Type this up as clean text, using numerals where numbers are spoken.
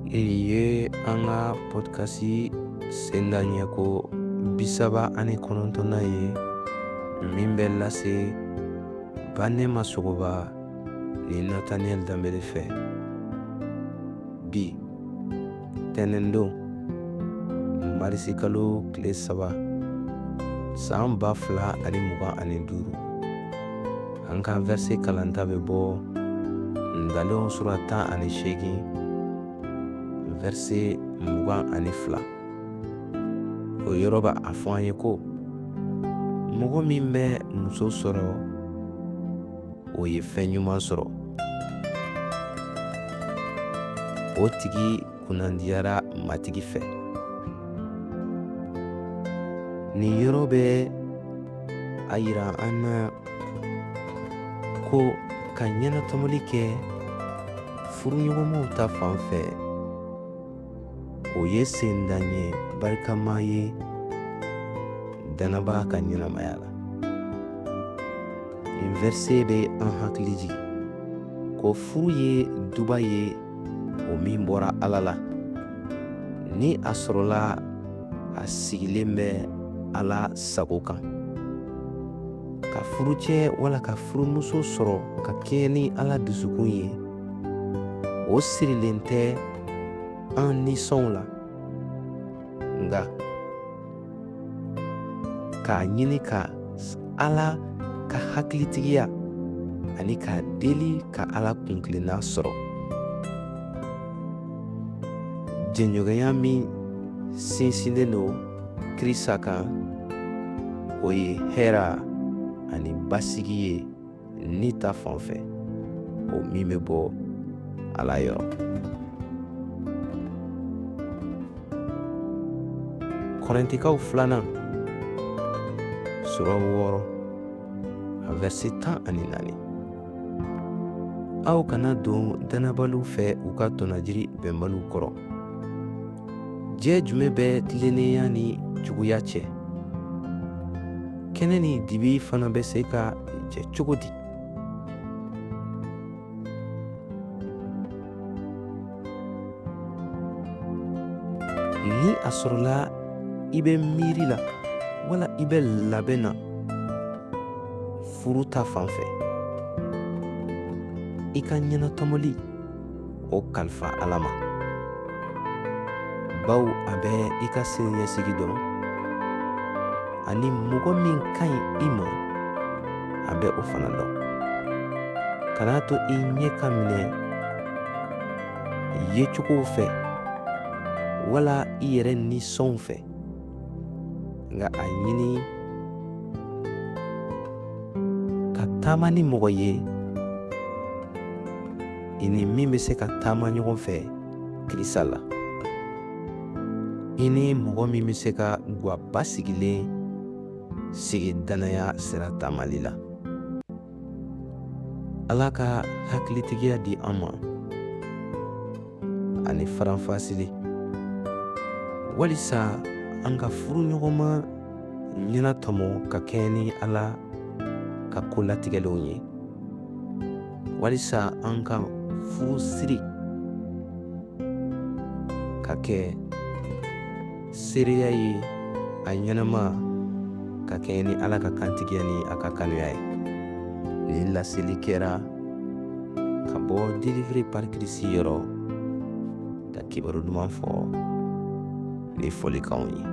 ye an ka podcast senda ɲɛko 39 ye min bɛ lase Banema Sogoba ni Nathaniel Dambele fɛ. Bi tɛnɛn don marisi kalo tile 3 san 2025 an ka verse kalanta bɛ bɔ Ngalon sura 18 verse 22. O yɔrɔ b'a fɔ an ye ko mɔgɔ min bɛ muso sɔrɔ o ye fɛn ɲuman sɔrɔ. O tigi kunnadiyara matigi fɛ. Nin yɔrɔ bɛ a yira an na ko ka ɲɛnatɔmɔli kɛ furuɲɔgɔnmaw ta fan fɛ o ye sendan ye barikama ye danaba ka ɲɛnamaya la. Nin verse bɛ an hakili jigin ko furu ye duba ye o min bɔra Ala la ni a sɔrɔla a sigilen bɛ Ala sago kan. Ka furucɛ wala ka furumuso sɔrɔ ka kɛɲɛ ni Ala dusukun ye o sirilen tɛ an nisɔnw la, nka k'a ɲini ka Ala ka hakilitigiya ani k'a deli ka Ala kunkilenna sɔrɔ. Jɛɲɔgɔnya min sinsinnen don Kirisa kan o ye hɛra ani basigi ye ni ta fan fɛ o min bɛ bɔ Ala yɔrɔ. Kɔrɛntikaw 2 sura 6 a verse 14. Aw kana don danabaliw fɛ u ka tɔnajiri bɛnbaliw kɔrɔ. Jɛ jumɛn bɛ tilennenya ni juguya cɛ? Kɛnɛ ni dibi fana bɛ se ka jɛ cogo di? Ni a sɔrɔla i bɛ miiri la wala i bɛ labɛn na furu ta fan fɛ, i ka ɲɛnatɔmɔli o kalifa Ala ma. Baw a bɛ i ka siniɲɛsigi dɔn ani mɔgɔ min ka ɲi i ma a bɛ o fana dɔn. Kana to i ɲɛ ka minɛ yecogow fɛ wala i yɛrɛ nisɔnw fɛ, nka a ɲini ka taama ni mɔgɔ ye i ni min bɛ se ka taama ɲɔgɔn fɛ Kirisa la. I ni mɔgɔ min bɛ se ka ga basigilen sigi danaya sira taamali la. Ala ka hakilitigiya di an ma ani faranfasili walisa an ka furuɲɔgɔnma ɲɛnatɔmɔ ka kɛɲɛ ni Ala ka ko latigɛlenw ye, walisa an ka furusiri ka kɛ seereya ye a ɲɛnama ka kɛɲɛ ni Ala ka kantigiya ni a ka kanuya ye. Nin laseli kɛra ka bɔ Delivré par Christ yɔrɔ ka kibaru duman fɔ ni fɔlikanw ye.